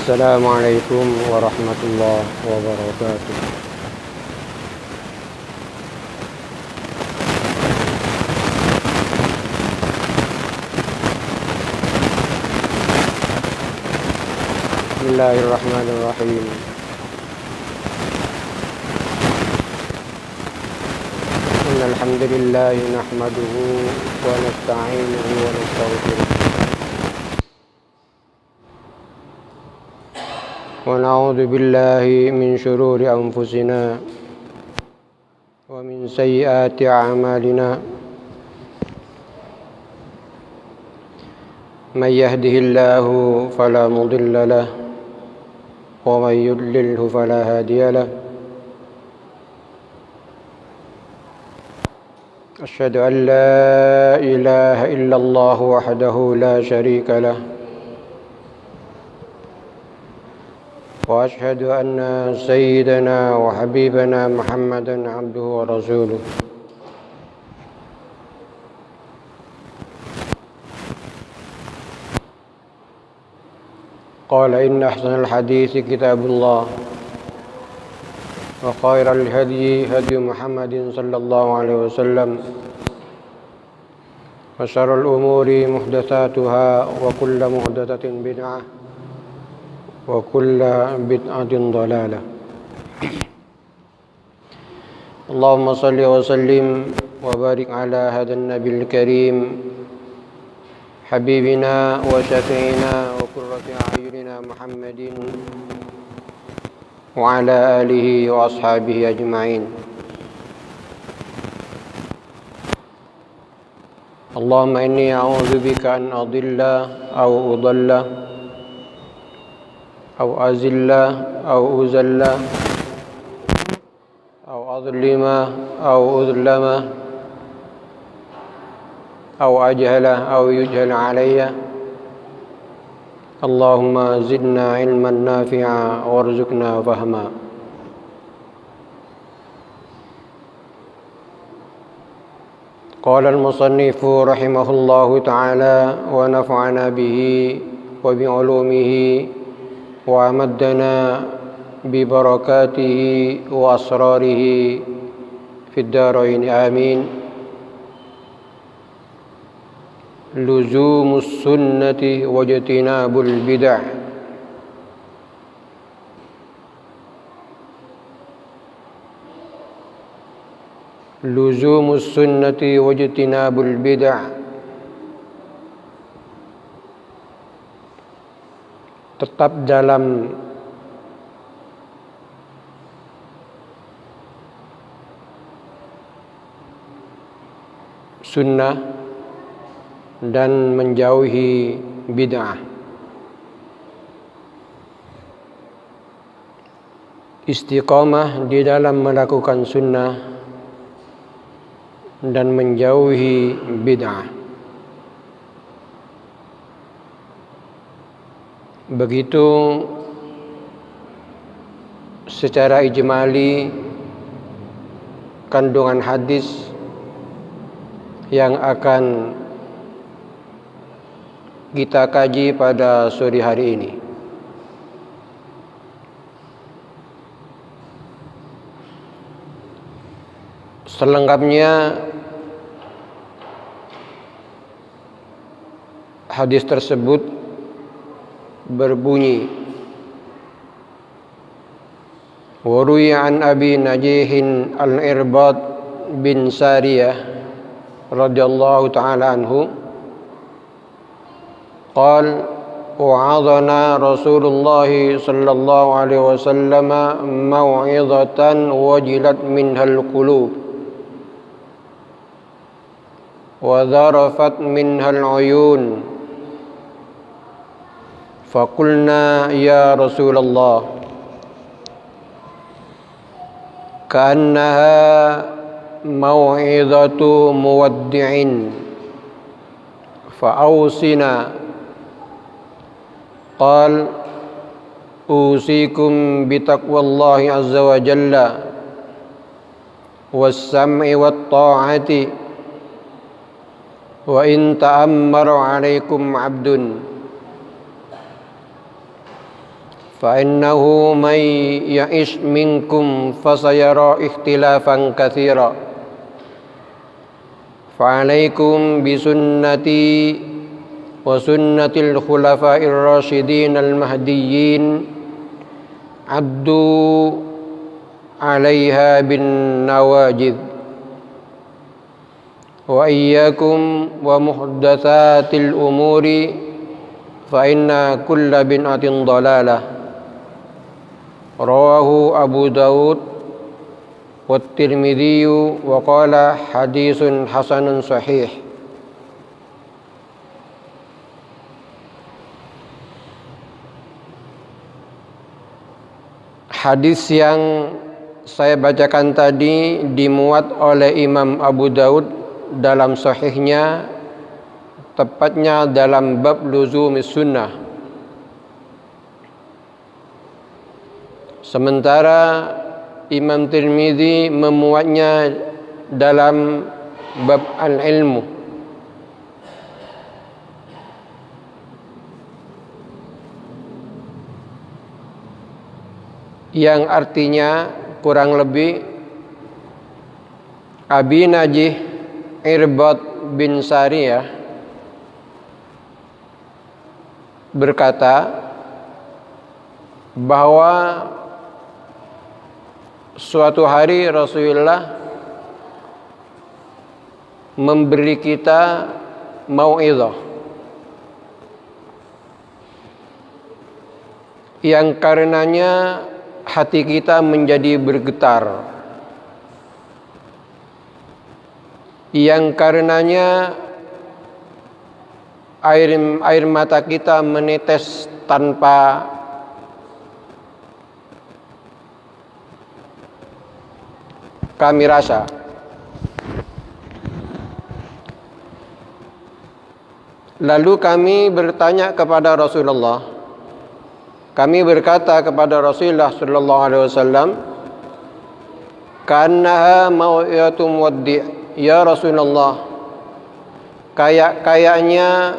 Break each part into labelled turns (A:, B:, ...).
A: Assalamualaikum warahmatullahi wabarakatuh. Bismillahirrahmanirrahim. Innal hamdalillah nahmaduhu wa nasta'inuhu wa nastaghfiruh. ونعوذ بالله من شرور أنفسنا ومن سيئات أعمالنا من يهده الله فلا مضل له ومن يضلله فلا هادي له أشهد أن لا إله إلا الله وحده لا شريك له وأشهد أن سيدنا وحبيبنا محمدا عبده ورسوله قال إن أحسن الحديث كتاب الله وخير الهدي هدي محمد صلى الله عليه وسلم وشر الأمور محدثاتها وكل محدثة بدعة وكل بدعة ضلالة. اللهم صل وسلم وبارك على هذا النبي الكريم حبيبنا وشفيعنا وقرة أعيننا محمد وعلى آله وأصحابه أجمعين. اللهم إني أعوذ بك أن أضل أو أضل أو أزل أو أزل أو أظلم أو أظلم أو أجهل أو يجهل علي. اللهم زدنا علما نافعا وارزقنا فهما. قال المصنف رحمه الله تعالى ونفعنا به وبعلومه وأمدنا ببركاته وأسراره في الدارين آمين. لزوم السنة واجتناب البدع. لزوم السنة واجتناب البدع. Tetap dalam sunnah dan menjauhi bid'ah. Istiqamah di dalam melakukan sunnah dan menjauhi bid'ah. Begitu secara ijmali kandungan hadis yang akan kita kaji pada sore hari ini. Selengkapnya hadis tersebut berbunyi waruya an Abi Najihin al-Irbad bin Sariyah radhiyallahu ta'ala anhu qal wa'adhana Rasulullah sallallahu alaihi wasallam mau'izatan wajilat minhal qulub wa dharafat minhal uyun فقلنا يا رسول الله كأنها موعظة مودع فأوصنا قال أوصيكم بتقوى الله عز وجل والسمع والطاعة وإن تأمر عليكم عبد فإنه من يعش منكم فسيرى اختلافا كثيرا فعليكم بسنتي وسنة الخلفاء الراشدين المهديين عضوا عليها بالنواجذ وإياكم ومحدثات الأمور فإن كل بدعة ضلالة رواه أبو داود والترمذي وقال حديث حسن صحيح. Hadis yang saya bacakan tadi dimuat oleh Imam Abu Daud dalam sahihnya, tepatnya dalam bab luzumis sunnah. Sementara Imam Tirmidzi memuatnya dalam bab al-ilmu. Yang artinya kurang lebih Abi Najih Irbad bin Sariyah berkata bahwa suatu hari Rasulullah memberi kita mau'izah yang karenanya hati kita menjadi bergetar, yang karenanya air mata kita menetes tanpa kami rasa. Lalu kami bertanya kepada Rasulullah. Kami berkata kepada Rasulullah sallallahu alaihi wasallam, "Kannaha mau'iyatum waddi'." Ya Rasulullah, kayaknya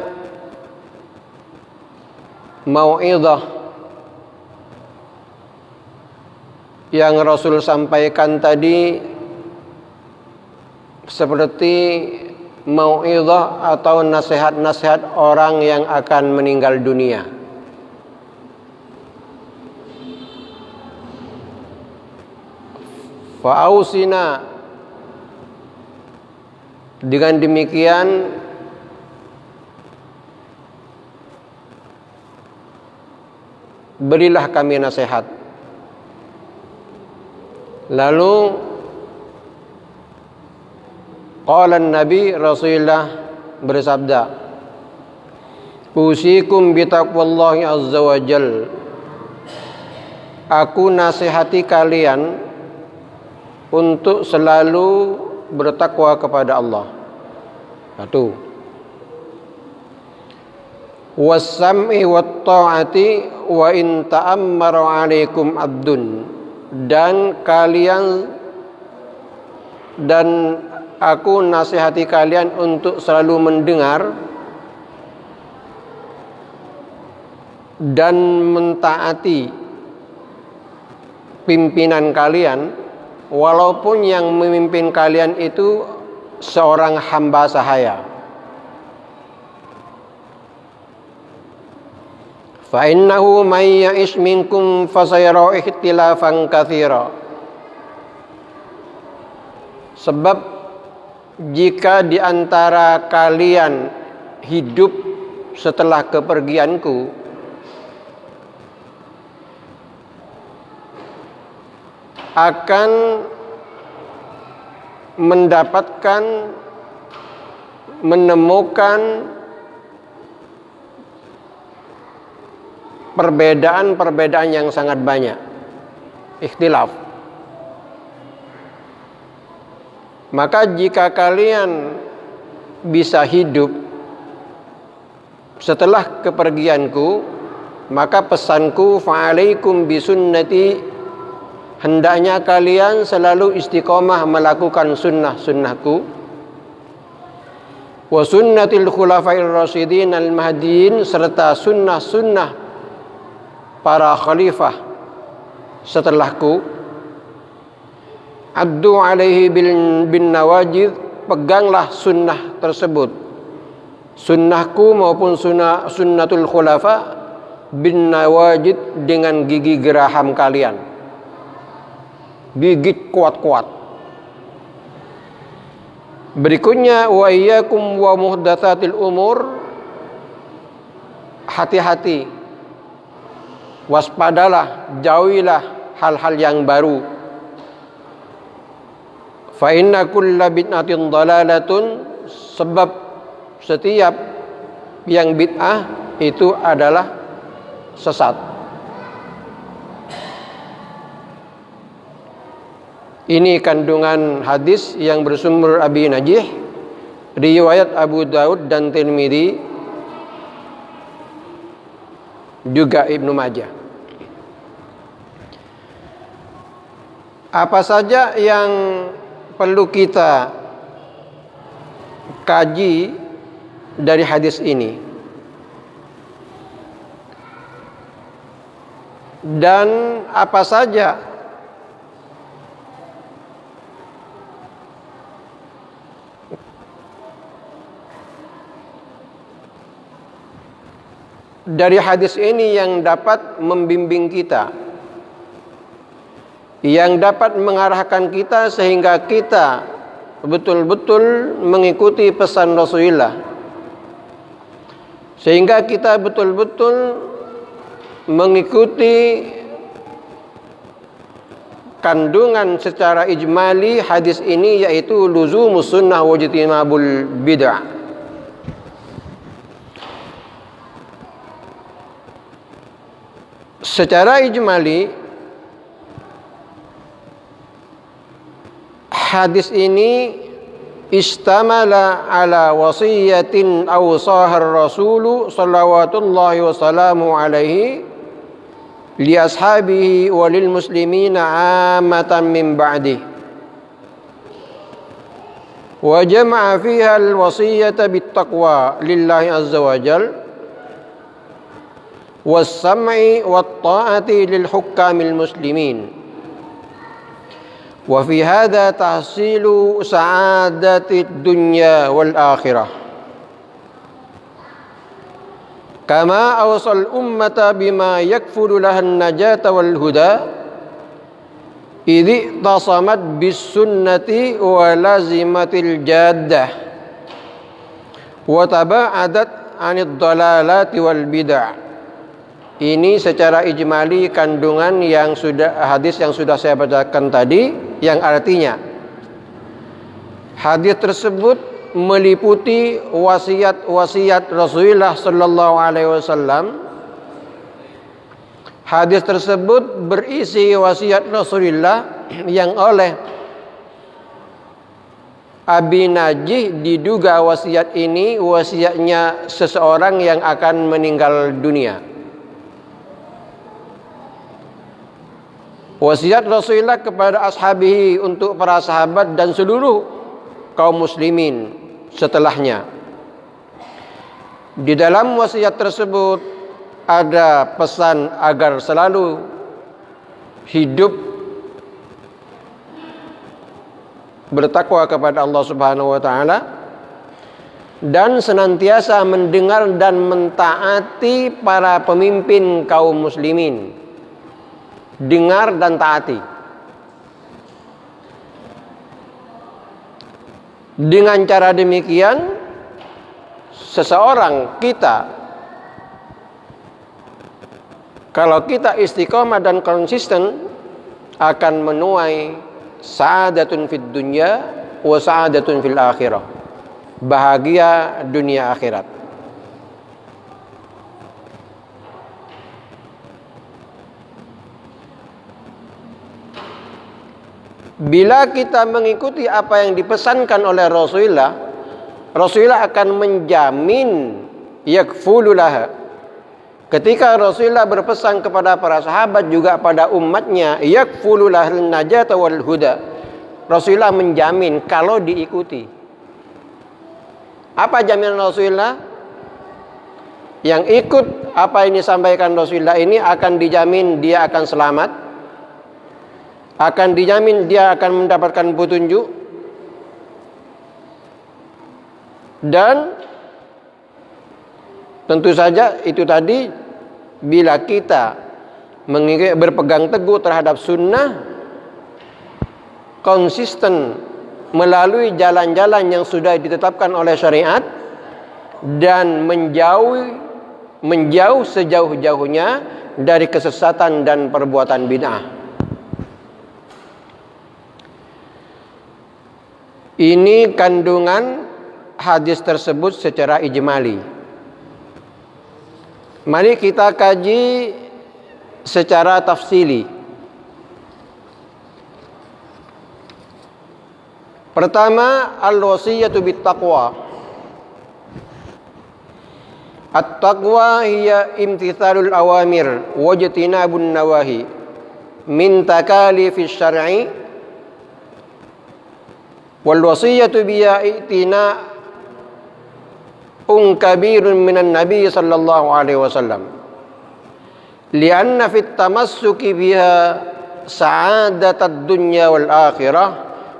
A: mau'izah yang Rasul sampaikan tadi seperti mau'izah atau nasihat-nasihat orang yang akan meninggal dunia. Fa'ausina, dengan demikian berilah kami nasihat. Lalu qala Nabi, Rasulullah bersabda, "Usikum bitaqwallahi azza wa jal." Aku nasihati kalian untuk selalu bertakwa kepada Allah. Satu. Was-sam'i wat-ta'ati wa in ta'ammara 'alaikum 'abdun. Dan aku nasihati kalian untuk selalu mendengar dan mentaati pimpinan kalian, walaupun yang memimpin kalian itu seorang hamba sahaya. Fa innahu may ya'ish minkum fasayara ikhtilafan katsira. Sebab jika di antara kalian hidup setelah kepergianku, akan menemukan perbedaan-perbedaan yang sangat banyak, ikhtilaf. Maka jika kalian bisa hidup setelah kepergianku, maka pesanku fa'alaikum bisunnati, hendaknya kalian selalu istiqomah melakukan sunnah-sunnahku, wa sunnatil khulafair rasyidin al-mahdiyyin, serta sunnah-sunnah para khalifah setelahku, addu alaihi bin nawajid, peganglah sunnah tersebut, sunnahku maupun sunnatul khulafa, bin nawajid, dengan gigi geraham kalian, gigit kuat-kuat. Berikutnya, wa iyyakum wa muhdatsatil umur, hati-hati, waspadalah, jauhilah hal-hal yang baru. Fa inna kulla bid'atin dhalalatun, sebab setiap yang bid'ah itu adalah sesat. Ini kandungan hadis yang bersumber Abi Najih, riwayat Abu Daud dan Tirmidzi, juga Ibnu Majah. Apa saja yang perlu kita kaji dari hadis ini, dan apa saja dari hadis ini yang dapat membimbing kita, yang dapat mengarahkan kita sehingga kita betul-betul mengikuti pesan Rasulullah, sehingga kita betul-betul mengikuti kandungan secara ijmali hadis ini, yaitu luzumus sunnah wa ijtinabul bid'ah. Secara ijmali hadis ini istamala ala wasiyatin awsahar rasulu salawatullahi wassalamu alaihi li ashabihi walil muslimina amatan min ba'di, wa jama'a fiha al wasiyata bit taqwa lillahi azza wa jal was sam'i wat ta'ati lil hukkamil muslimin. Wa fi hadza tahsilu sa'adatid dunya wal akhirah. Kama awsal ummata bima yakfulu lahan najata wal huda idh tasamat bis sunnati wa lazimatil jaddah wa taba'adat 'anid dalalati wal bid'ah. Ini secara ijmali kandungan yang hadis yang sudah saya bacakan tadi, yang artinya hadis tersebut meliputi wasiat-wasiat Rasulullah sallallahu alaihi wasallam. Hadis tersebut berisi wasiat Rasulullah yang oleh Abi Najih diduga wasiat ini wasiatnya seseorang yang akan meninggal dunia. Wasiat Rasulullah kepada ashabihi, untuk para sahabat dan seluruh kaum muslimin setelahnya. Di dalam wasiat tersebut ada pesan agar selalu hidup bertakwa kepada Allah Subhanahu wa taala dan senantiasa mendengar dan mentaati para pemimpin kaum muslimin. Dengar dan taati. Dengan cara demikian, seseorang kita, kalau kita istiqomah dan konsisten, akan menuai sa'adatun fid dunya wa sa'adatun fil akhirah. Bahagia dunia akhirat. Bila kita mengikuti apa yang dipesankan oleh Rasulullah, Rasulullah akan menjamin yakfululah. Ketika Rasulullah berpesan kepada para sahabat juga pada umatnya, yakfululah najata wal huda, Rasulullah menjamin kalau diikuti. Apa jaminan Rasulullah? yang ikut apa yang disampaikan Rasulullah ini akan dijamin dia akan selamat, akan dijamin dia akan mendapatkan petunjuk, dan tentu saja itu tadi bila kita berpegang teguh terhadap sunnah, konsisten melalui jalan-jalan yang sudah ditetapkan oleh syariat, dan menjauh sejauh-jauhnya dari kesesatan dan perbuatan bid'ah. Ini kandungan hadis tersebut secara ijmali. Mari kita kaji secara tafsili. Pertama, al-wasiyatu bit-taqwa. At-taqwa hiya imtithalul awamir wa ijtinabun nawahi min takalifis syar'i, wal wasiyatu biya i'tina kabirun minan nabi sallallahu alaihi wasallam lianna fit tamassuki biha sa'adatad dunya wal akhirah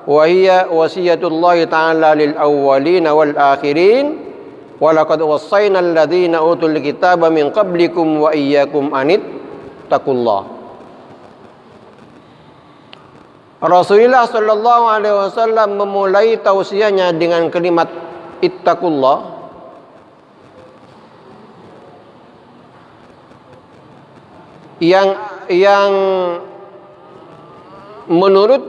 A: wa hiya wasiyatullah ta'ala lil awwalin wal akhirin wa laqad wassayna alladhina utul kitaba min qablikum wa iyyakum anit taqullah. Rasulullah sallallahu alaihi wasallam memulai tausiahnya dengan kalimat ittaqullah, yang menurut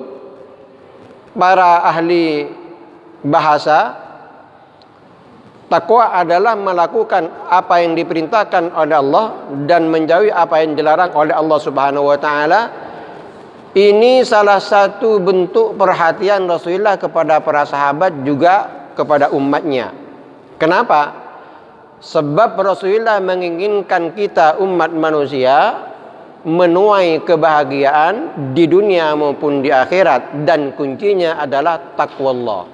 A: para ahli bahasa, takwa adalah melakukan apa yang diperintahkan oleh Allah dan menjauhi apa yang dilarang oleh Allah Subhanahu wa taala. Ini salah satu bentuk perhatian Rasulullah kepada para sahabat, juga kepada umatnya. Kenapa? Sebab Rasulullah menginginkan kita umat manusia menuai kebahagiaan di dunia maupun di akhirat, dan kuncinya adalah taqwallah.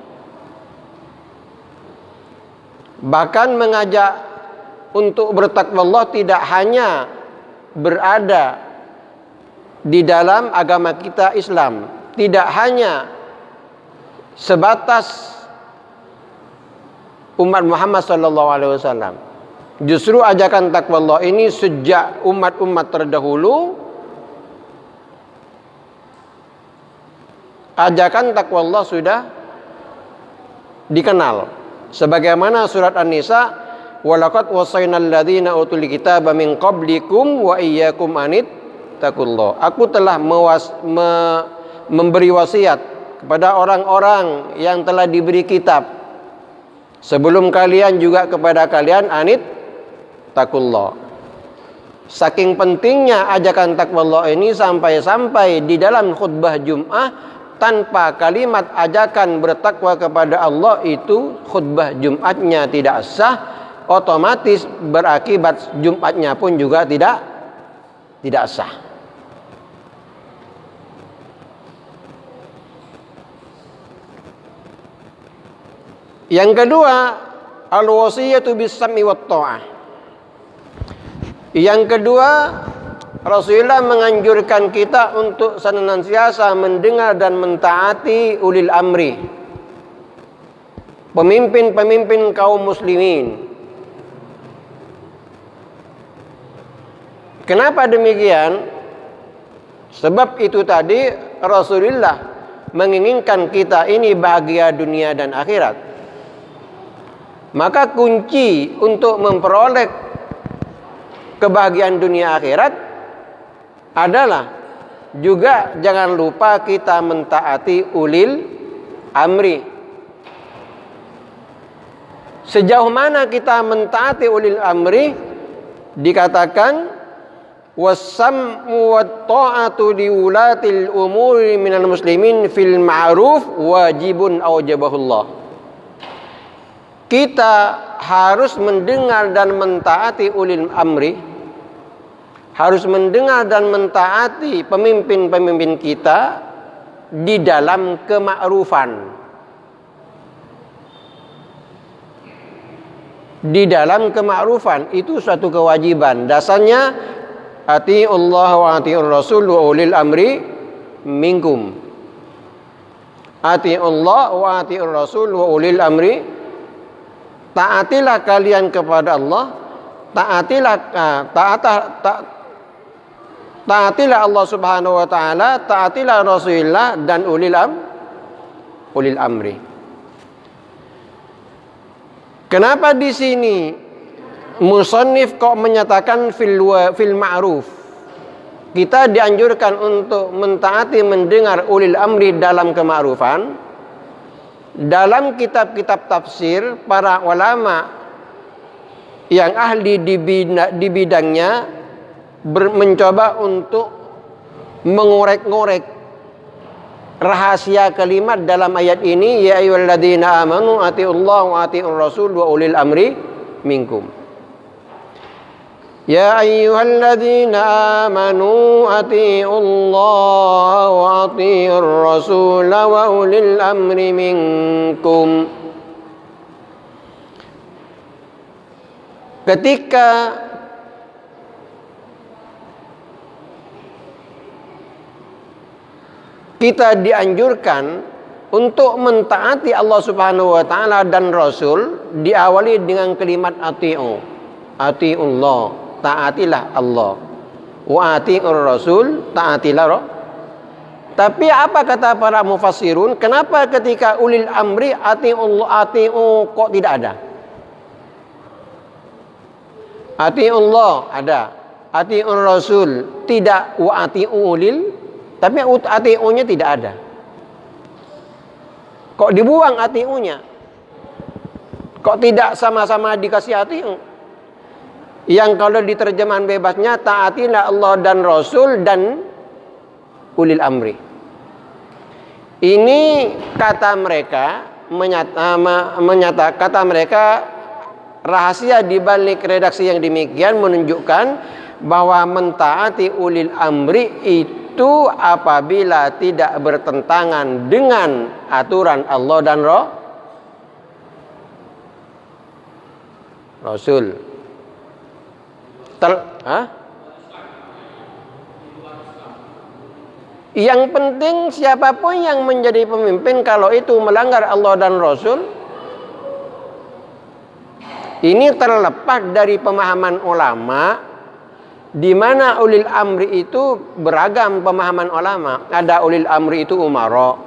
A: Bahkan mengajak untuk bertakwallah tidak hanya berada di dalam agama kita Islam, tidak hanya sebatas umat Muhammad sallallahu alaihi wasallam. Justru ajakan takwallah ini sejak umat-umat terdahulu, ajakan takwallah sudah dikenal. Sebagaimana surat An-Nisa, walaqad wasaynal ladzina utul kitaba min qablikum wa iyyakum anit taqullah. Aku telah memberi wasiat kepada orang-orang yang telah diberi kitab sebelum kalian, juga kepada kalian, anit taqullah. Saking pentingnya ajakan takwallah ini sampai-sampai di dalam khutbah Jum'ah, tanpa kalimat ajakan bertakwa kepada Allah itu khutbah Jumatnya tidak sah, otomatis berakibat Jumatnya pun juga tidak sah. Yang kedua, al-wasiyatu bis-sam'i wat-tha'ah. Yang kedua, Rasulullah menganjurkan kita untuk senantiasa mendengar dan mentaati ulil amri, pemimpin-pemimpin kaum muslimin. Kenapa demikian? Sebab itu tadi Rasulullah menginginkan kita ini bahagia dunia dan akhirat. Maka kunci untuk memperoleh kebahagiaan dunia akhirat adalah juga jangan lupa kita mentaati ulil amri. Sejauh mana kita mentaati ulil amri? Dikatakan was-sam'u wat-tha'atu li ulatil umuri minal muslimin fil ma'ruf wajibun awjabahullah. Kita harus mendengar dan mentaati ulil amri, harus mendengar dan mentaati pemimpin-pemimpin kita di dalam kemakrufan. di dalam kemakrufan, itu suatu kewajiban. Dasarnya atiullah wa atiur rasul wa ulil amri minkum. Atiullah wa atiur rasul wa ulil amri, taatilah kalian kepada Allah, taatilah Allah Subhanahu wa taala, taatilah Rasulullah dan ulil amri. Kenapa di sini musannif kok menyatakan fil ma'ruf? Kita dianjurkan untuk mentaati mendengar ulil amri dalam kema'rufan. Dalam kitab-kitab tafsir, para ulama yang ahli di bidangnya mencoba untuk mengorek-ngorek rahasia kalimat dalam ayat ini, ya ayyuhalladzina amanu atiullaha wa atiur rasul wa ulil amri minkum. Ya ayyuhalladzina amanu atiullaha wa atiur rasul wa ulil amri minkum. Ketika kita dianjurkan untuk mentaati Allah Subhanahu wa taala dan Rasul, diawali dengan kalimat atiullah, taatilah Allah. Wa atiur rasul, taatilah Tapi apa kata para mufassirun? Kenapa ketika ulil amri atiullah kok tidak ada? Atiullah ada, atiur rasul tidak, wa atiu ulil, tapi atiunya tidak ada. Kok dibuang atiunya? Kok tidak sama-sama dikasih atiu? Yang kalau di terjemahan bebasnya taatilah Allah dan Rasul dan ulil amri. Ini kata mereka kata mereka, rahasia di balik redaksi yang demikian menunjukkan bahwa mentaati ulil amri itu apabila tidak bertentangan dengan aturan Allah dan Rasul. Yang penting siapapun yang menjadi pemimpin, kalau itu melanggar Allah dan Rasul, ini terlepas dari pemahaman ulama, di mana ulil amri itu beragam pemahaman ulama. Ada ulil amri itu umara,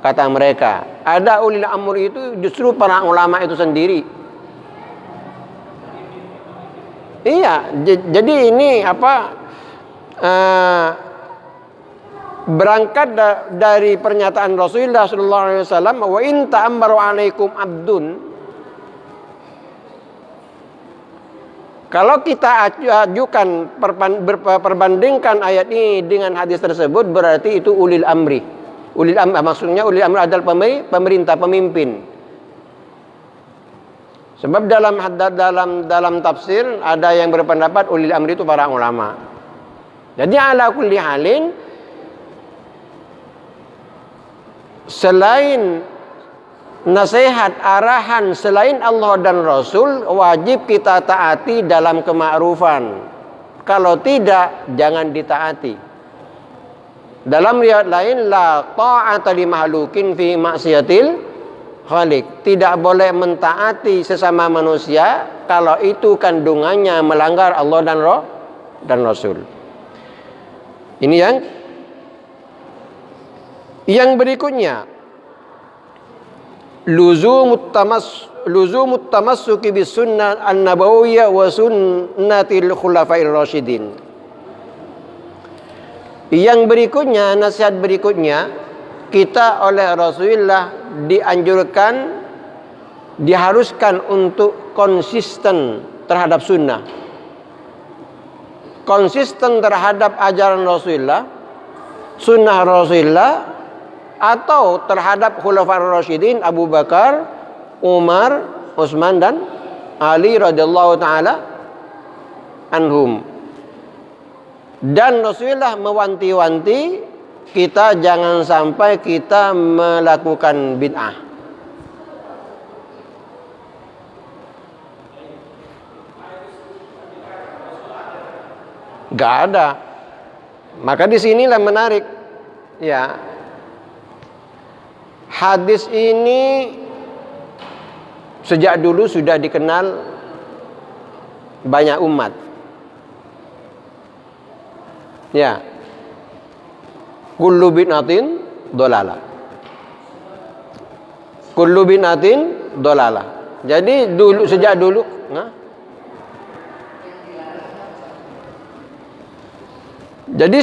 A: kata mereka. Ada ulil amri itu justru para ulama itu sendiri. Iya, jadi ini berangkat dari pernyataan Rasulullah sallallahu alaihi wasallam, wa in ta'ammaru alaikum abdun. Kalau kita ajukan perbandingkan ayat ini dengan hadis tersebut, berarti itu ulil amri. Ulil amri maksudnya ulil amri adalah pemerintah, pemimpin. Sebab dalam tafsir ada yang berpendapat ulil amri itu para ulama. Jadi ala kulli halin, selain nasihat, arahan selain Allah dan Rasul, wajib kita taati dalam kema'rufan. Kalau tidak, jangan ditaati. Dalam riwayat lain, la ta'ata li mahlukin fi maksiatil khaliq. Tidak boleh mentaati sesama manusia kalau itu kandungannya melanggar Allah dan Rasul. Ini yang berikutnya, luzumut tamassuki bis sunnah an-nabawiyyah wa sunnatil khulafair rasyidin. Yang berikutnya, nasihat berikutnya, kita oleh Rasulullah diharuskan untuk konsisten terhadap sunnah, konsisten terhadap ajaran Rasulullah, sunnah Rasulullah, atau terhadap khulafaur rasyidin Abu Bakar, Umar, Utsman dan Ali radhiyallahu taala anhum. Dan Rasulullah mewanti-wanti kita jangan sampai kita melakukan bid'ah. Gak ada. Maka di sinilah menarik. Ya. Hadis ini sejak dulu sudah dikenal banyak umat. Ya. Kullu bid'atin dolalah. Kullu bid'atin dolalah. Jadi dulu, sejak dulu, jadi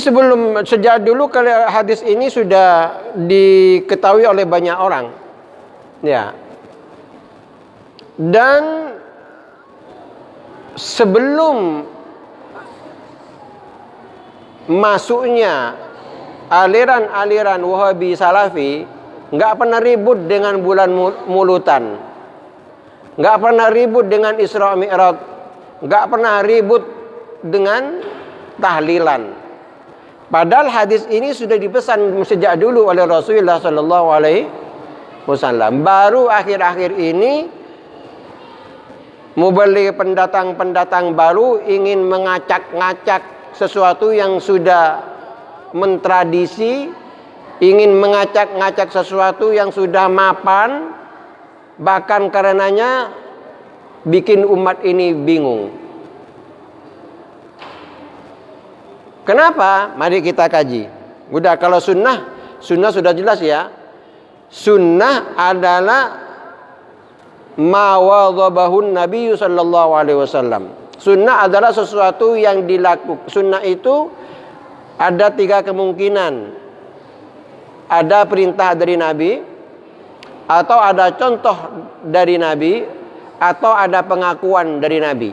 A: sejak dulu kalau hadis ini sudah diketahui oleh banyak orang. Ya. Dan sebelum masuknya aliran-aliran Wahabi Salafi, nggak pernah ribut dengan bulan mulutan, nggak pernah ribut dengan Isra Mi'raj, nggak pernah ribut dengan tahlilan. Padahal hadis ini sudah dipesan sejak dulu oleh Rasulullah Sallallahu Alaihi Wasallam. Baru akhir-akhir ini mubalik pendatang-pendatang baru ingin mengacak-ngacak sesuatu yang sudah mentradisi, ingin mengacak-ngacak sesuatu yang sudah mapan, bahkan karenanya bikin umat ini bingung. Kenapa? Mari kita kaji. Udah, kalau sunnah sudah jelas ya. Sunnah adalah ma wadhabahun Nabi sallallahu alaihi wasallam. Sunnah adalah sesuatu yang dilakukan. Sunnah itu ada 3 kemungkinan. Ada perintah dari Nabi, atau ada contoh dari Nabi, atau ada pengakuan dari Nabi.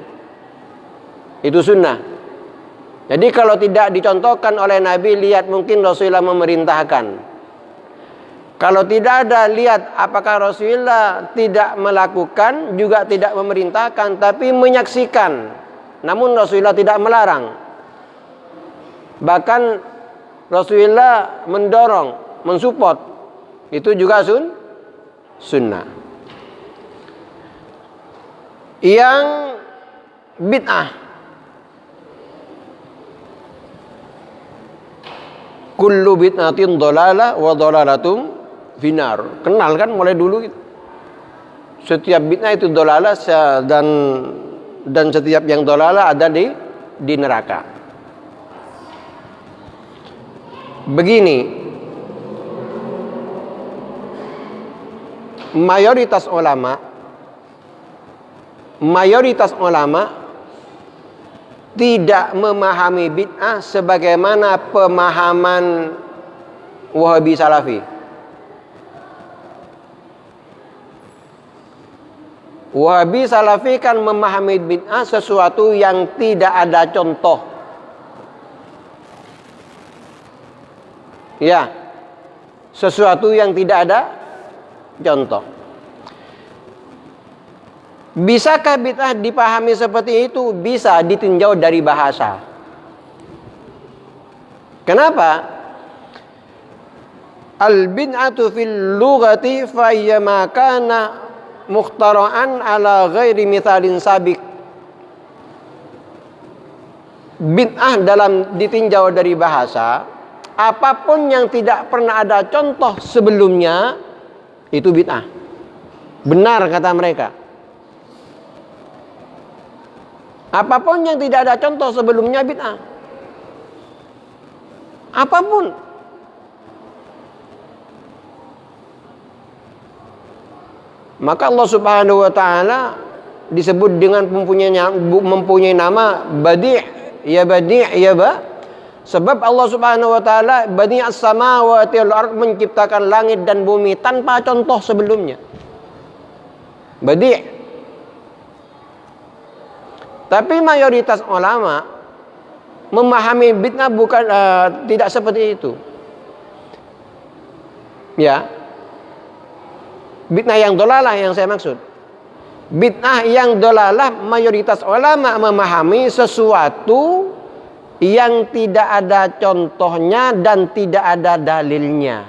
A: Itu sunnah. Jadi kalau tidak dicontohkan oleh Nabi, lihat mungkin Rasulullah memerintahkan. Kalau tidak ada, lihat apakah Rasulullah tidak melakukan, juga tidak memerintahkan, tapi menyaksikan. Namun Rasulullah tidak melarang. Bahkan Rasulullah mendorong, mensupport. Itu juga sunnah. Yang bid'ah, kullu bid'atin dhalalah wa dhalalatum finar. Kenal kan mulai dulu gitu. Setiap bid'ah itu dhalalah, dan setiap yang dhalalah ada di neraka. Begini, mayoritas ulama tidak memahami bid'ah sebagaimana pemahaman Wahabi Salafi. Wahabi Salafi kan memahami bid'ah sesuatu yang tidak ada contoh. Ya, sesuatu yang tidak ada contoh. Bisakah bid'ah dipahami seperti itu? Bisa, ditinjau dari bahasa. Kenapa? Al-bid'atu fil lughati fa hiya ma kana mukhtara'an ala ghairi mithalin sabiq. Bid'ah dalam ditinjau dari bahasa, apapun yang tidak pernah ada contoh sebelumnya, itu bid'ah. Benar kata mereka. Apapun yang tidak ada contoh sebelumnya bid'ah. Apapun. Maka Allah Subhanahu wa taala disebut dengan mempunyai nama Badi', ya Badi', ya Ba. Sebab Allah Subhanahu wa taala Badi'as samawati wal ard, menciptakan langit dan bumi tanpa contoh sebelumnya. Badi'. Tapi mayoritas ulama memahami bid'ah bukan tidak seperti itu. Ya. Bid'ah yang dolalah yang saya maksud. Bid'ah yang dolalah, mayoritas ulama memahami sesuatu yang tidak ada contohnya dan tidak ada dalilnya.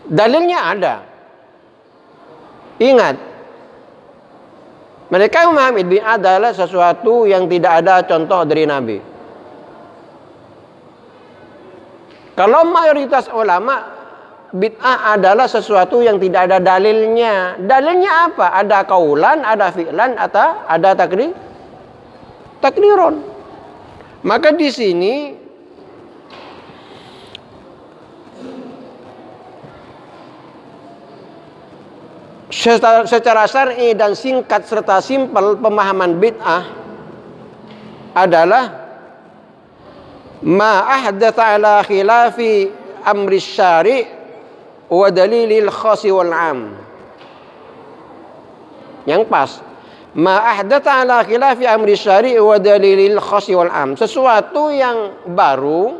A: Dalilnya ada. Ingat, Mereka memahami bid'ah adalah sesuatu yang tidak ada contoh dari Nabi. Kalau mayoritas ulama, bid'ah adalah sesuatu yang tidak ada dalilnya. Dalilnya apa? Ada kaulan, ada fi'lan, atau ada takriron. Maka di sini secara syar'i dan singkat serta simpel, pemahaman bid'ah adalah ma ahdatsa ala khilafi amri syari' wa dalilil khasi wal 'am. Yang pas, ma ahdatsa ala khilafi amri syari' wa dalilil khasi wal 'am. Sesuatu yang baru,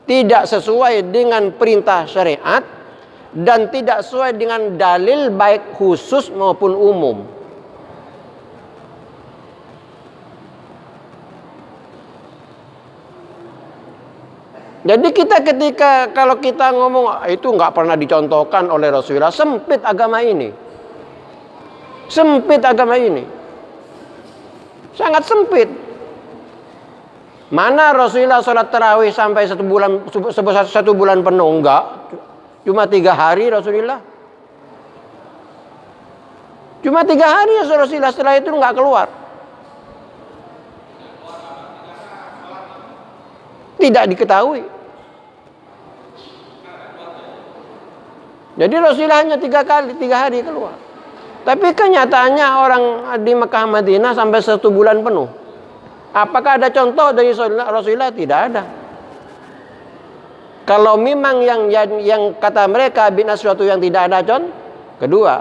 A: tidak sesuai dengan perintah syariat dan tidak sesuai dengan dalil baik khusus maupun umum. Jadi ketika kalau kita ngomong itu nggak pernah dicontohkan oleh Rasulullah, sempit agama ini. Sempit agama ini. Sangat sempit. Mana Rasulullah sholat tarawih sampai 1 bulan penuh? Enggak. Cuma 3 hari Rasulullah. Cuma 3 hari Rasulullah, setelah itu enggak keluar. Tidak diketahui. Jadi Rasulullah hanya 3 hari keluar. Tapi kenyataannya orang di Mekah Madinah sampai 1 bulan penuh. Apakah ada contoh dari Rasulullah? Tidak ada. Kalau memang yang kata mereka bid'ah sesuatu yang tidak ada contoh. Kedua,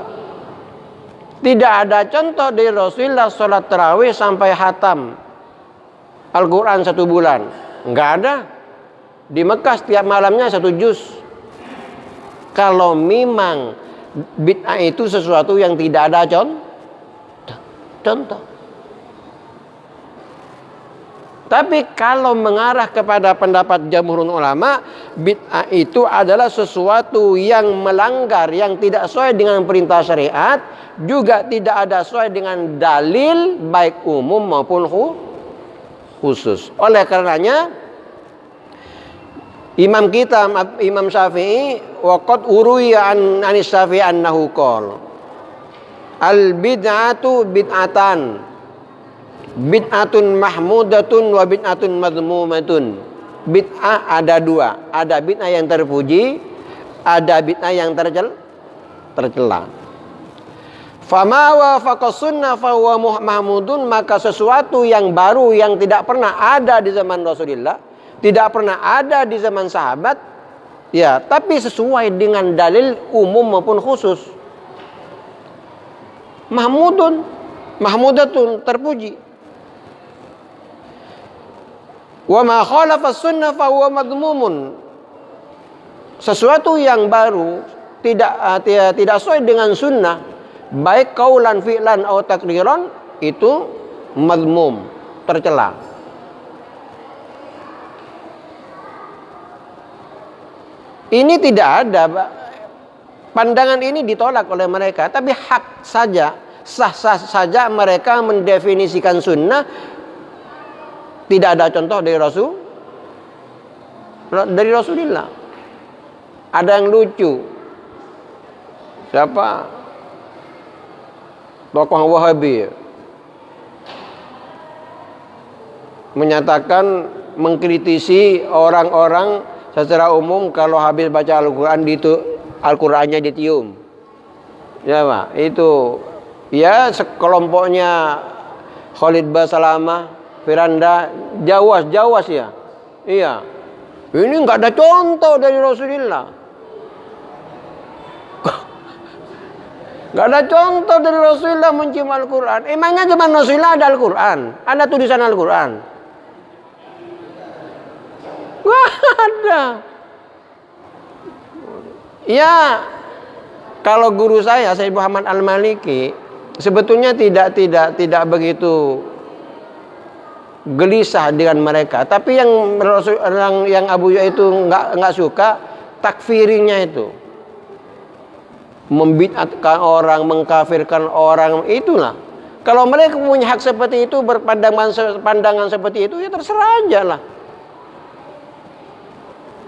A: tidak ada contoh dari Rasulullah sholat tarawih sampai hatam Al-Quran 1 bulan. Enggak ada. Di Mekah setiap malamnya 1 juz. Kalau memang bid'ah itu sesuatu yang tidak ada contoh. Tapi kalau mengarah kepada pendapat jamhur ulama, bid'ah itu adalah sesuatu yang melanggar, yang tidak sesuai dengan perintah syariat, juga tidak ada sesuai dengan dalil baik umum maupun khusus. Oleh karenanya Imam kita Imam Syafi'i waqad uruya an Syafi'i annahu qala al bid'atu bid'atun mahmudatun wa bid'atun madhmumatun. Bid'ah ada 2, ada bid'ah yang terpuji, ada bid'ah yang tercela. Fama wafaqa sunnah fa huwa mahmudun, maka sesuatu yang baru yang tidak pernah ada di zaman Rasulullah, tidak pernah ada di zaman sahabat, ya, tapi sesuai dengan dalil umum maupun khusus. Mahmudatun terpuji. Wa ma khalafa sunnah fa huwa madhmumun. Sesuatu yang baru tidak sesuai dengan sunnah, baik kaulan fi'lan atau takriran, itu madhmum, tercela. Ini tidak ada, pandangan ini ditolak oleh mereka, tapi hak saja, sah-sah saja mereka mendefinisikan sunnah. Tidak ada contoh dari Rasulullah. Ada yang lucu. Siapa? Tokoh Wahabi menyatakan, mengkritisi orang-orang secara umum kalau habis baca Al-Quran Al-Qurannya ditium. Ya Pak, itu ya sekelompoknya Khalid Basalamah, Firanda, Jawas ya. Iya. Ini enggak ada contoh dari Rasulullah. Enggak ada contoh dari Rasulullah mencium Al-Quran. Emangnya zaman Rasulullah ada Al-Quran? Ada tulisan Al-Quran? Enggak ada. Ya, kalau guru saya Sayyid Muhammad Al-Maliki sebetulnya tidak begitu gelisah dengan mereka, tapi yang Abu Ya itu nggak suka takfirinya itu, membid'atkan orang, mengkafirkan orang, itulah Kalau mereka punya hak seperti itu, berpandangan seperti itu, ya terserah aja lah.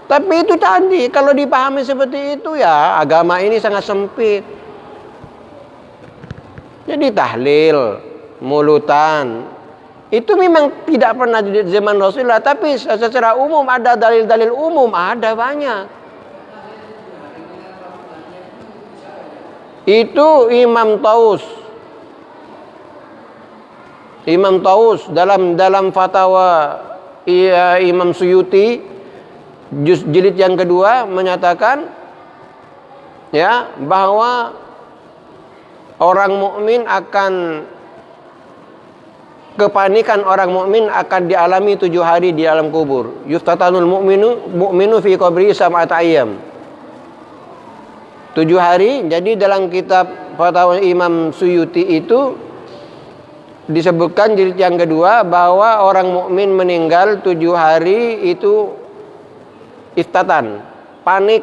A: Tapi itu tadi, kalau dipahami seperti itu ya agama ini sangat sempit. Jadi tahlil, mulutan, itu memang tidak pernah di zaman Rasulullah. Tapi secara umum ada dalil-dalil umum, ada banyak. Itu Imam Taus dalam fatwa Imam Suyuti jilid yang kedua menyatakan ya bahwa orang mukmin kepanikan orang mukmin akan dialami 7 hari di alam kubur. Yuftatanul mu'minu fi qabri sab'ata ayyam. 7 hari. Jadi dalam kitab fatwa Imam Suyuti itu disebutkan jilid yang kedua bahwa orang mukmin meninggal 7 hari itu iftatan, panik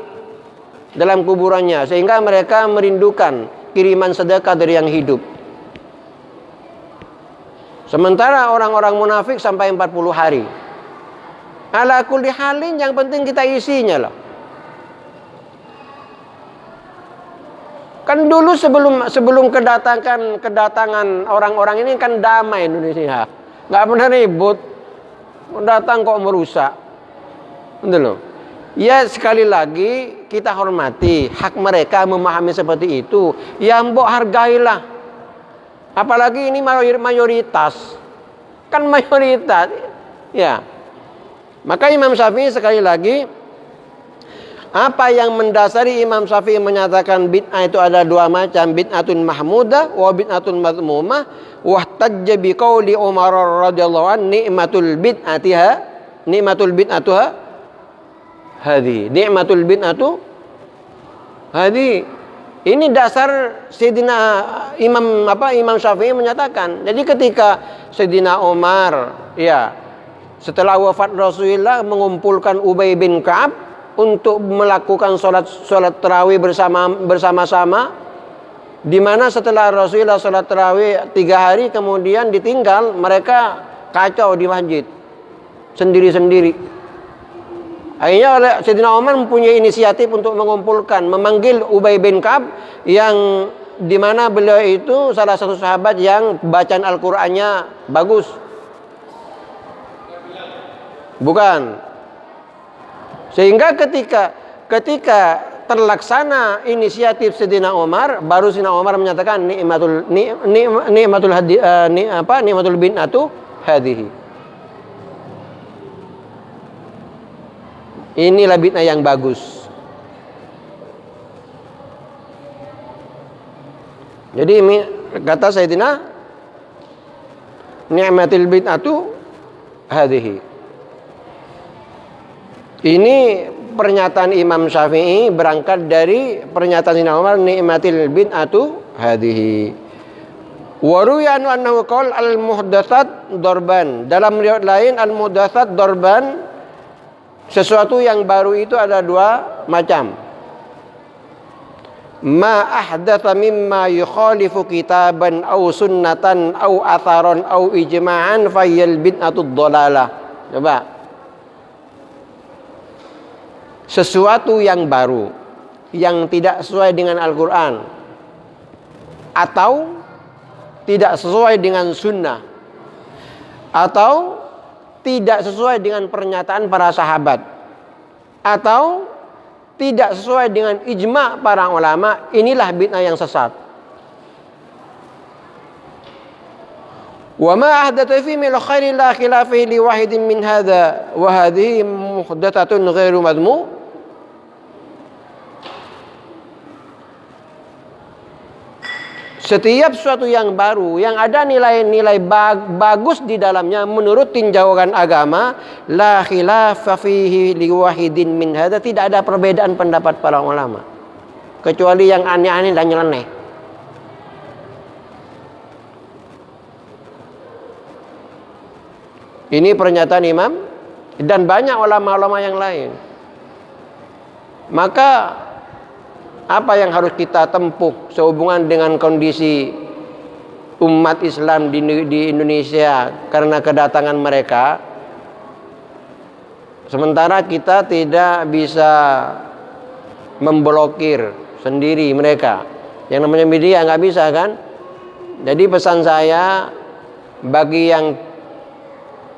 A: dalam kuburannya, sehingga mereka merindukan kiriman sedekah dari yang hidup. Sementara orang-orang munafik sampai 40 hari. Ala kulli halin, yang penting kita isinya lah. Kan dulu sebelum kedatangan orang-orang ini kan damai Indonesia. Nggak pernah ribut. Datang kok merusak. Betul loh. Ya sekali lagi kita hormati hak mereka memahami seperti itu. Ya mbok hargailah. Apalagi ini mayoritas. Kan mayoritas. Ya. Maka Imam Syafi'i sekali lagi, apa yang mendasari Imam Syafi'i menyatakan bid'ah itu ada 2 macam, bid'atun mahmudah wa bid'atun madhmumah, wa tajja bi qauli Umar radhiyallahu an ni'matul bid'atuha hadhi. Ni'matul bid'atu hadhi. Ini dasar Sayyidina Imam Syafi'i menyatakan. Jadi ketika Sayyidina Umar ya setelah wafat Rasulullah mengumpulkan Ubay bin Ka'ab untuk melakukan sholat tarawih bersama-sama, di mana setelah Rasulullah sholat tarawih 3 hari kemudian ditinggal, mereka kacau di masjid sendiri-sendiri. Akhirnya Sayyidina Umar mempunyai inisiatif untuk mengumpulkan, memanggil Ubay bin Ka'ab yang di mana beliau itu salah satu sahabat yang bacaan Al-Qur'annya bagus. Bukan. Sehingga ketika terlaksana inisiatif Sayyidina Umar, baru Sayyidina Umar menyatakan ni'matul bid'atu hadhihi. Inilah bid'ah yang bagus. Jadi kata Sayyidina ni'matul bid'atu hadhihi. Ini pernyataan Imam Syafi'i berangkat dari pernyataan Sayyidina Umar ni'matil bid'atu hadhihi. Wa ruwiya annahu qala al-muhdatsat darban. Dalam riwayat lain al-muhdatsat darban, sesuatu yang baru itu ada 2 macam. Ma ahdatsa mimma yukhalifu kitaban aw sunnatan aw atharan aw ijma'an fayyal bid'atu dhalalah. Coba. Sesuatu yang baru yang tidak sesuai dengan Al-Quran atau tidak sesuai dengan sunnah atau tidak sesuai dengan pernyataan para sahabat atau tidak sesuai dengan ijma' para ulama, inilah bid'ah yang sesat. Wa ma ahdatha fi min khairin la khilafihi li wahidin min hadha wa hadhihi muhdathatun ghairu madhmu. Setiap sesuatu yang baru, yang ada nilai-nilai bagus di dalamnya menurut tinjauan agama, la khilafa fihi liwahidin min hadza, tidak ada perbedaan pendapat para ulama. Kecuali yang aneh-aneh dan nyeleneh. Ini pernyataan Imam dan banyak ulama-ulama yang lain. Maka apa yang harus kita tempuh sehubungan dengan kondisi umat Islam di Indonesia karena kedatangan mereka, sementara kita tidak bisa memblokir sendiri mereka. Yang namanya media nggak bisa kan? Jadi pesan saya bagi yang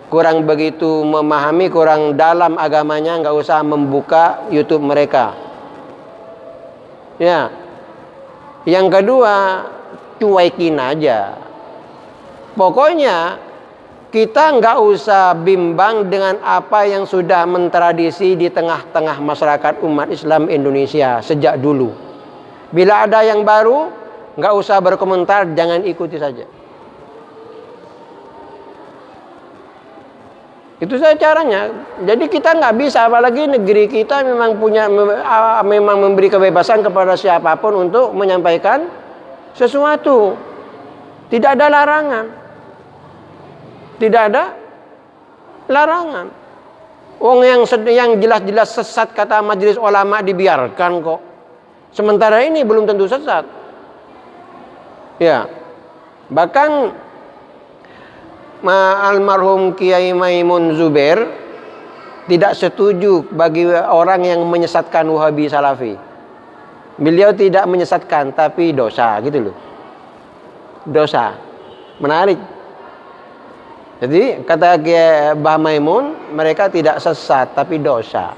A: kurang begitu memahami, kurang dalam agamanya, nggak usah membuka YouTube mereka. Ya. Yang kedua, cuekin aja. Pokoknya kita nggak usah bimbang dengan apa yang sudah mentradisi di tengah-tengah masyarakat umat Islam Indonesia sejak dulu. Bila ada yang baru, nggak usah berkomentar, jangan ikuti saja. Itu saja caranya. Jadi kita nggak bisa, apalagi negeri kita memang memberi kebebasan kepada siapapun untuk menyampaikan sesuatu. Tidak ada larangan. Tidak ada larangan. Yang jelas-jelas sesat kata majelis ulama dibiarkan kok. Sementara ini belum tentu sesat. Ya. Bahkan almarhum Kiai Maimun Zubair tidak setuju bagi orang yang menyesatkan Wahabi Salafi. Beliau tidak menyesatkan tapi dosa gitu loh. Dosa. Menarik. Jadi kata Kiai Mbah Maimun, mereka tidak sesat tapi dosa.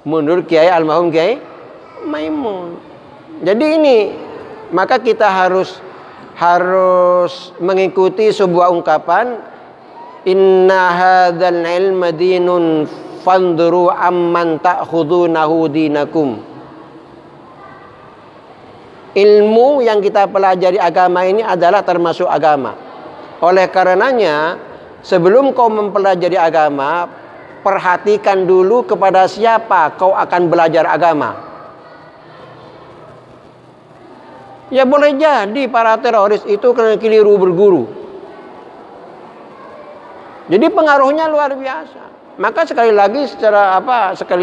A: Menurut Kiai almarhum Kiai Maimun. Jadi ini maka kita harus mengikuti sebuah ungkapan, inna hadzal ilma dinun fanduru amman ta'khudunahu dinakum. Ilmu yang kita pelajari agama ini adalah termasuk agama. Oleh karenanya, sebelum kau mempelajari agama, perhatikan dulu kepada siapa kau akan belajar agama. Ya boleh jadi para teroris itu kena keliru berguru. Jadi pengaruhnya luar biasa. Maka sekali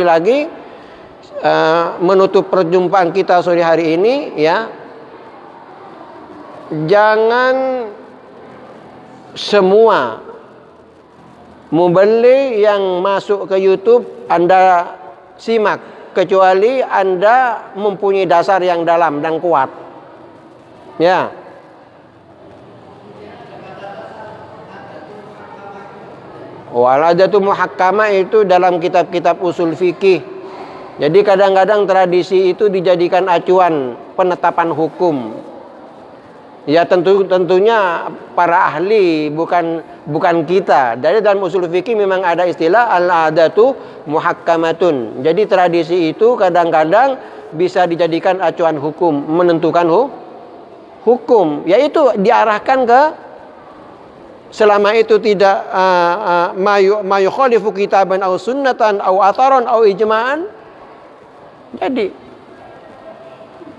A: lagi menutup perjumpaan kita sore hari ini, ya, jangan semua mubalik yang masuk ke YouTube Anda simak, kecuali Anda mempunyai dasar yang dalam dan kuat. Ya. Al-adatu muhakkamah itu dalam kitab-kitab usul fikih. Jadi kadang-kadang tradisi itu dijadikan acuan penetapan hukum. Ya tentunya para ahli, bukan kita. Dari dalam usul fikih memang ada istilah al-adatu muhakkamatun. Jadi tradisi itu kadang-kadang bisa dijadikan acuan hukum, menentukan hukum, yaitu diarahkan ke, selama itu tidak ma yukhalifu kitaban aw sunnatan aw atharan aw ijma'an.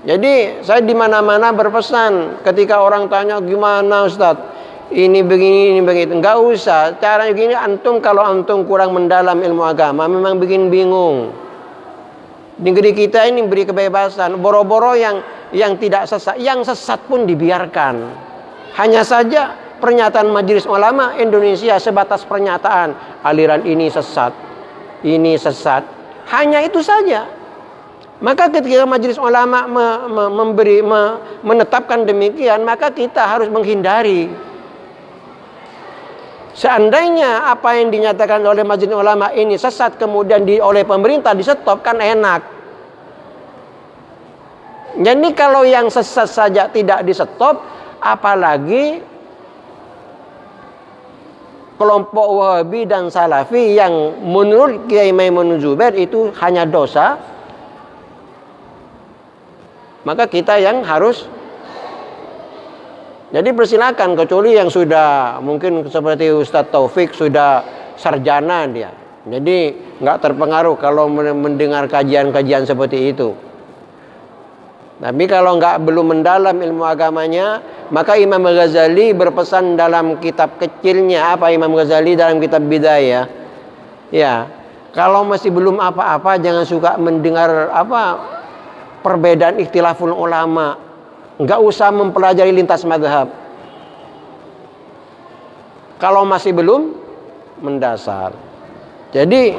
A: Jadi saya di mana-mana berpesan, ketika orang tanya gimana Ustaz, ini begini, ini begitu, enggak usah. Caranya gini, kalau antum kurang mendalam ilmu agama memang bikin bingung. Di negeri kita ini beri kebebasan, boro-boro yang tidak sesat, yang sesat pun dibiarkan. Hanya saja pernyataan Majelis Ulama Indonesia sebatas pernyataan, aliran ini sesat, ini sesat. Hanya itu saja. Maka ketika Majelis Ulama menetapkan demikian, maka kita harus menghindari. Seandainya apa yang dinyatakan oleh Majelis Ulama ini sesat, kemudian oleh pemerintah di-stop, kan enak. Jadi kalau yang sesat saja tidak di-stop, apalagi kelompok Wahabi dan Salafi yang menurut Kiai Maimun Zubair itu hanya dosa, maka kita yang harus. Jadi persilakan, kecuali yang sudah mungkin seperti Ustadz Taufik sudah sarjana dia, jadi nggak terpengaruh kalau mendengar kajian-kajian seperti itu. Tapi kalau belum mendalam ilmu agamanya, maka Imam Ghazali berpesan dalam kitab kecilnya, apa Imam Ghazali dalam kitab Bidayah, ya, kalau masih belum apa-apa jangan suka mendengar perbedaan ikhtilaful ulama. Nggak usah mempelajari lintas mazhab. Kalau masih belum mendasar. Jadi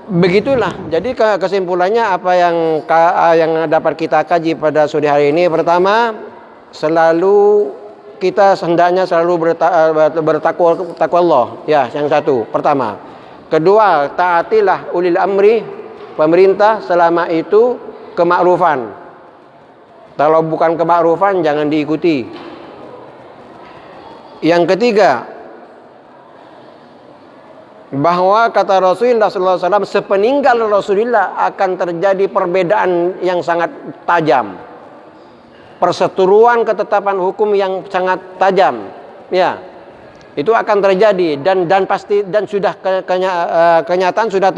A: begitulah. Jadi kesimpulannya apa yang dapat kita kaji pada sore hari ini, pertama, selalu kita hendaknya selalu bertakwa Allah. Ya, yang satu, pertama. Kedua, taatilah ulil amri, pemerintah, selama itu kemakrufan. Kalau bukan kemakrufan jangan diikuti. Yang ketiga, bahwa kata Rasulullah SAW, sepeninggal Rasulullah akan terjadi perbedaan yang sangat tajam, perseteruan ketetapan hukum yang sangat tajam, ya, itu akan terjadi dan pasti, dan sudah kenyataan sudah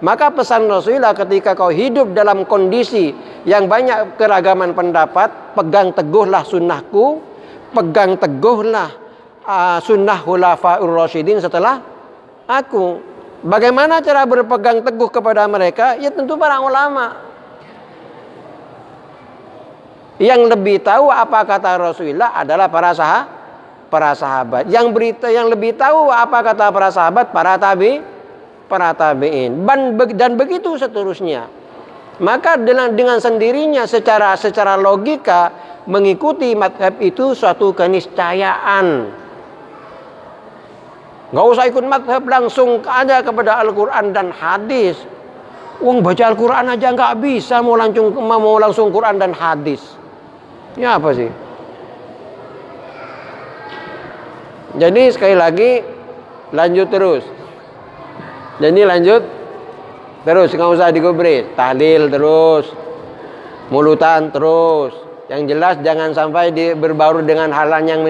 A: maka pesan Rasulullah, ketika kau hidup dalam kondisi yang banyak keragaman pendapat, pegang teguhlah sunnahku, pegang teguhlah sunnah khulafaur rasyidin setelah aku. Bagaimana cara berpegang teguh kepada mereka? Ya tentu para ulama yang lebih tahu apa kata Rasulullah adalah para sahabat. Yang lebih tahu apa kata para sahabat, para tabi'in. Dan begitu seterusnya. Maka dengan sendirinya secara logika mengikuti madhab itu suatu keniscayaan. Nggak usah ikut madhab, langsung aja kepada Al-Quran dan hadis. Baca Al-Quran aja nggak bisa, mau langsung Quran dan hadis. Ya apa sih? Jadi sekali lagi, lanjut terus. Jadi lanjut terus, nggak usah digubris. Tahlil terus, mulutan terus. Yang jelas jangan sampai berbaur dengan hal yang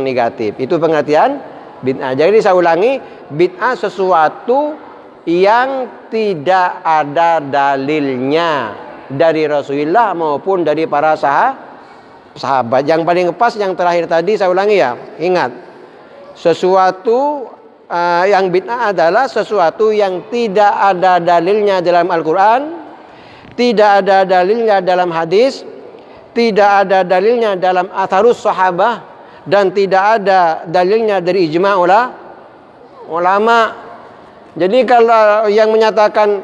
A: negatif. Itu pengertian bid'ah. Jadi saya ulangi, bid'ah sesuatu yang tidak ada dalilnya dari Rasulullah maupun dari para sahabat. Yang paling pas yang terakhir tadi saya ulangi ya. Ingat, sesuatu yang bid'ah adalah sesuatu yang tidak ada dalilnya dalam Al-Quran, tidak ada dalilnya dalam hadis, tidak ada dalilnya dalam atharus sahabah, dan tidak ada dalilnya dari ijma' ulama. Jadi kalau yang menyatakan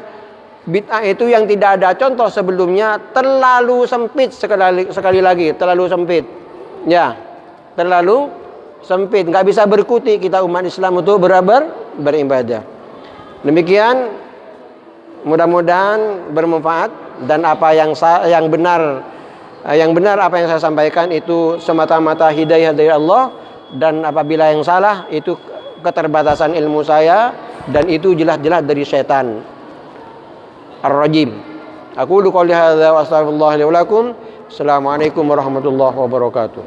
A: bid'ah itu yang tidak ada contoh sebelumnya, terlalu sempit, sekali lagi terlalu sempit. Ya, terlalu sempit, nggak bisa berkutik kita umat Islam untuk beribadah. Demikian, mudah-mudahan bermanfaat, dan apa yang benar apa yang saya sampaikan itu semata-mata hidayah dari Allah, dan apabila yang salah itu keterbatasan ilmu saya, dan itu jelas-jelas dari setan ar-rajim. Aku qouli hadza wa astaghfirullah li wa lakum. Assalamualaikum warahmatullahi wabarakatuh.